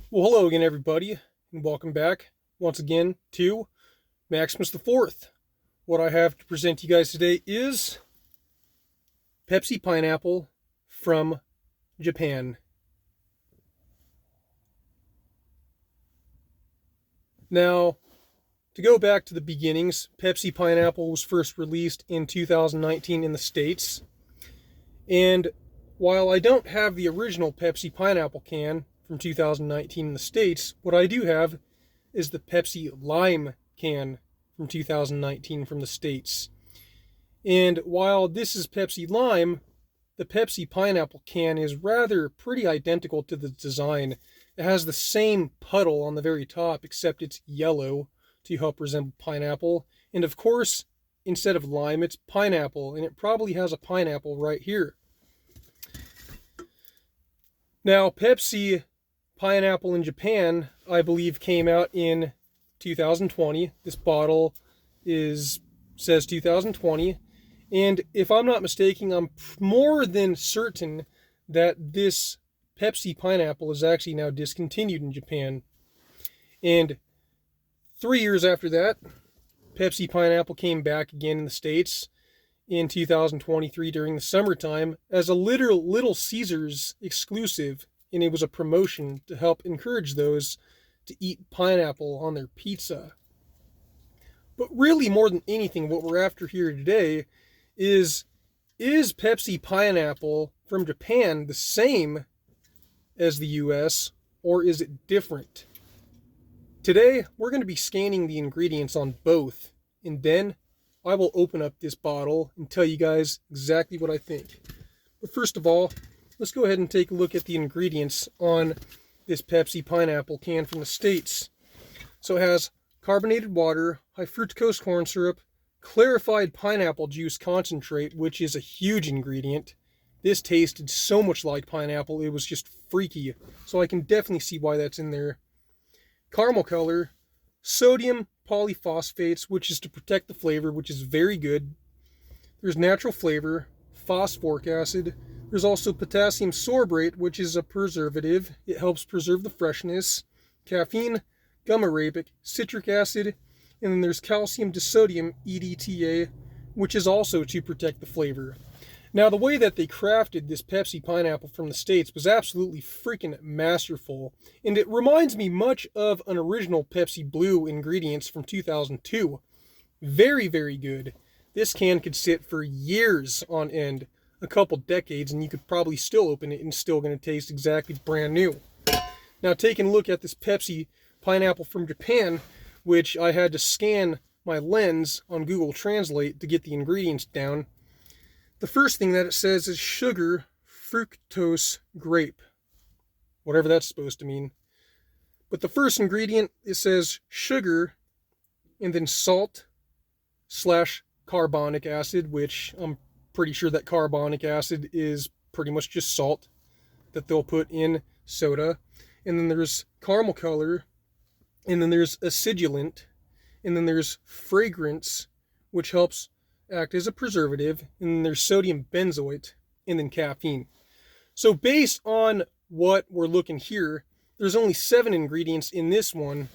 Well, hello again, everybody, and welcome back once again to Maximus the Fourth. What I have to present to you guys today is Pepsi Pineapple from Japan. Now, to go back to the beginnings, Pepsi Pineapple was first released in 2019 in the States. And while I don't have the original Pepsi Pineapple can from 2019 in the States, what I do have is the Pepsi Lime can from 2019 from the States. And while this is Pepsi Lime, the Pepsi Pineapple can is rather pretty identical to the design. It has the same puddle on the very top, except it's yellow to help resemble pineapple. And of course, instead of lime, it's pineapple, and it probably has a pineapple right here. Now, Pepsi Pineapple in Japan, I believe, came out in 2020. This bottle says 2020. And if I'm not mistaken, I'm more than certain that this Pepsi Pineapple is actually now discontinued in Japan. And 3 years after that, Pepsi Pineapple came back again in the States in 2023 during the summertime as a Little Caesars exclusive, and it was a promotion to help encourage those to eat pineapple on their pizza. But really, more than anything, what we're after here today is Pepsi Pineapple from Japan the same as the US, or is it different? Today, we're going to be scanning the ingredients on both, and then I will open up this bottle and tell you guys exactly what I think. But first of all, let's go ahead and take a look at the ingredients on this Pepsi Pineapple can from the States. So it has carbonated water, high fructose corn syrup, clarified pineapple juice concentrate, which is a huge ingredient. This tasted so much like pineapple, it was just freaky. So I can definitely see why that's in there. Caramel color, sodium polyphosphates, which is to protect the flavor, which is very good. There's natural flavor, phosphoric acid. There's also potassium sorbate, which is a preservative. It helps preserve the freshness. Caffeine, gum-arabic, citric acid, and then there's calcium disodium, EDTA, which is also to protect the flavor. Now, the way that they crafted this Pepsi Pineapple from the States was absolutely freaking masterful, and it reminds me much of an original Pepsi Blue ingredients from 2002. Very, very good. This can could sit for years on end, a couple decades, and you could probably still open it and it's still going to taste exactly brand new. Now, taking a look at this Pepsi Pineapple from Japan, which I had to scan my lens on Google Translate to get the ingredients down. The first thing that it says is sugar, fructose, grape. Whatever that's supposed to mean. But the first ingredient, it says sugar, and then salt / carbonic acid, which I'm pretty sure that carbonic acid is pretty much just salt that they'll put in soda. And then there's caramel color, and then there's acidulant, and then there's fragrance, which helps act as a preservative, and then there's sodium benzoate, and then caffeine. So based on what we're looking here, there's only 7 ingredients in this one,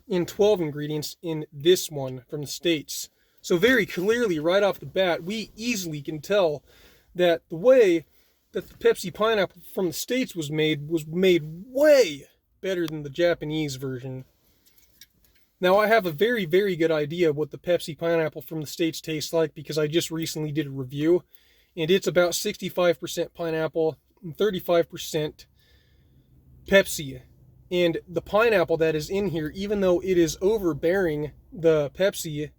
and 12 ingredients in this one from the States. So very clearly, right off the bat, we easily can tell that the way that the Pepsi Pineapple from the States was made way better than the Japanese version. Now, I have a very, very good idea of what the Pepsi Pineapple from the States tastes like because I just recently did a review, and it's about 65% pineapple and 35% Pepsi. And the pineapple that is in here, even though it is overbearing the Pepsi,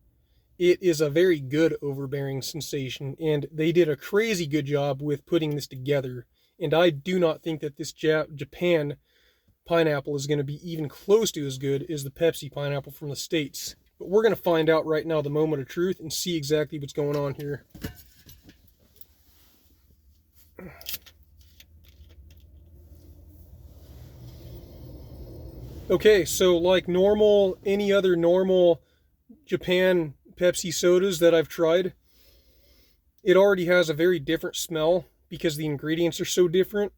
it is a very good overbearing sensation, and they did a crazy good job with putting this together. And I do not think that this Japan pineapple is going to be even close to as good as the Pepsi Pineapple from the States. But we're going to find out right now the moment of truth and see exactly what's going on here. Okay, so like any other normal Japan Pepsi sodas that I've tried, it already has a very different smell because the ingredients are so different.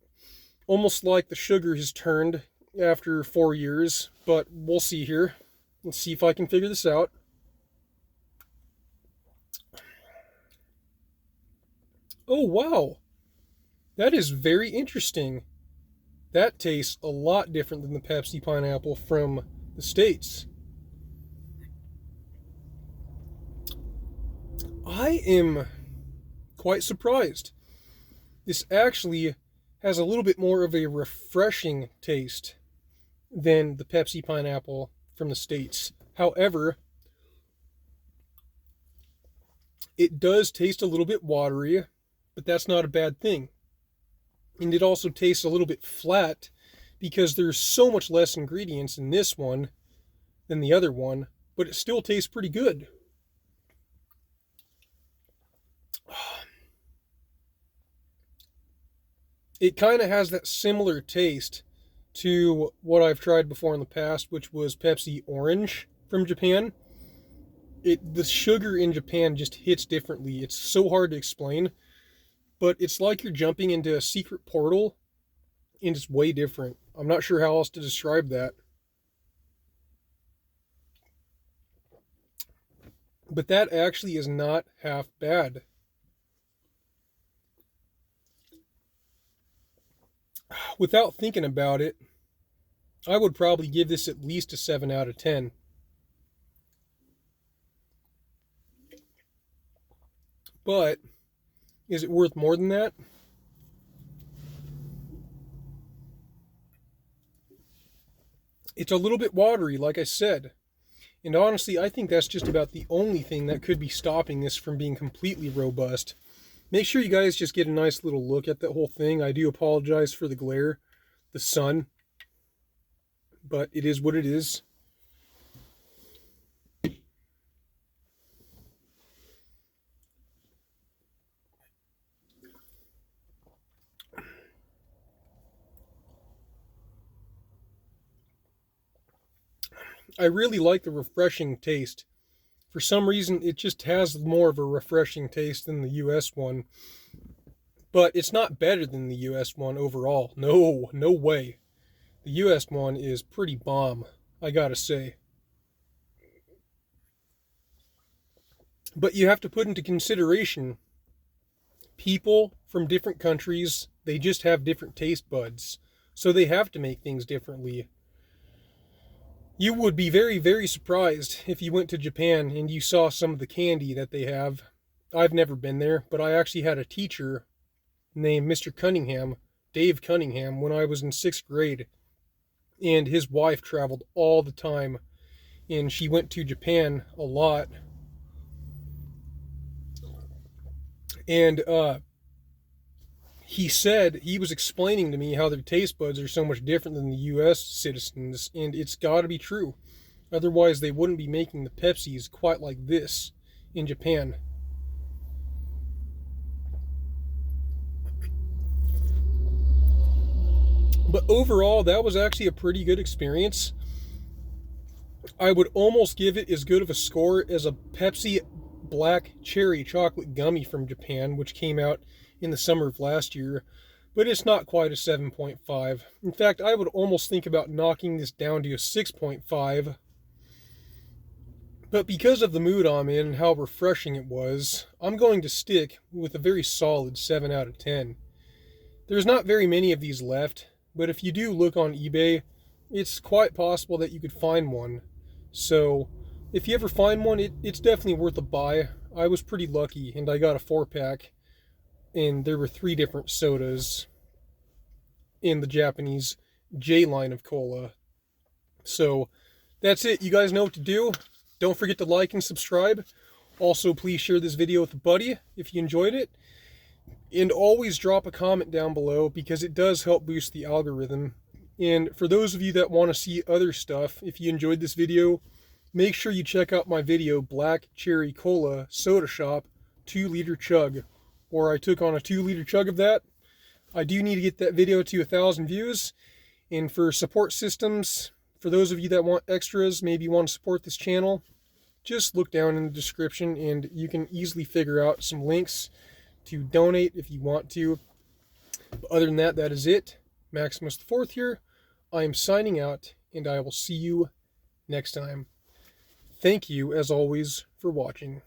Almost like the sugar has turned after 4 years, but we'll see here. Let's see if I can figure this out. Oh, wow. That is very interesting. That tastes a lot different than the Pepsi pineapple from the States. I am quite surprised. This actually has a little bit more of a refreshing taste than the Pepsi pineapple from the States. However, it does taste a little bit watery, but that's not a bad thing. And it also tastes a little bit flat because there's so much less ingredients in this one than the other one, but it still tastes pretty good. It kind of has that similar taste to what I've tried before in the past, which was Pepsi Orange from Japan. The sugar in Japan just hits differently. It's so hard to explain, but it's like you're jumping into a secret portal, and it's way different. I'm not sure how else to describe that. But that actually is not half bad. Without thinking about it, I would probably give this at least a 7 out of 10. But is it worth more than that? It's a little bit watery, like I said. And honestly, I think that's just about the only thing that could be stopping this from being completely robust. Make sure you guys just get a nice little look at that whole thing. I do apologize for the glare, the sun, but it is what it is. I really like the refreshing taste. For some reason, it just has more of a refreshing taste than the US one. But it's not better than the US one overall. No, no way. The US one is pretty bomb, I gotta say. But you have to put into consideration, people from different countries, they just have different taste buds. So they have to make things differently. You would be very, very surprised if you went to Japan and you saw some of the candy that they have. I've never been there, but I actually had a teacher named Mr. Cunningham, Dave Cunningham, when I was in 6th grade. And his wife traveled all the time, and she went to Japan a lot. And he said, he was explaining to me how their taste buds are so much different than the US citizens, and it's got to be true. Otherwise, they wouldn't be making the Pepsis quite like this in Japan. But overall, that was actually a pretty good experience. I would almost give it as good of a score as a Pepsi Black Cherry Chocolate Gummy from Japan, which came out in the summer of last year, but it's not quite a 7.5. In fact, I would almost think about knocking this down to a 6.5. But because of the mood I'm in and how refreshing it was, I'm going to stick with a very solid 7 out of 10. There's not very many of these left, but if you do look on eBay, it's quite possible that you could find one. So if you ever find one, it's definitely worth a buy. I was pretty lucky, and I got a 4-pack. And there were 3 different sodas in the Japanese J line of cola. So that's it. You guys know what to do. Don't forget to like and subscribe. Also, please share this video with a buddy if you enjoyed it. And always drop a comment down below because it does help boost the algorithm. And for those of you that want to see other stuff, if you enjoyed this video, make sure you check out my video, Black Cherry Cola Soda Shop 2-liter chug, where I took on a 2-liter chug of that. I do need to get that video to 1,000 views. And for support systems, for those of you that want extras, maybe you want to support this channel, just look down in the description and you can easily figure out some links to donate if you want to. But other than that, that is it. Maximus the Fourth here. I am signing out, and I will see you next time. Thank you, as always, for watching.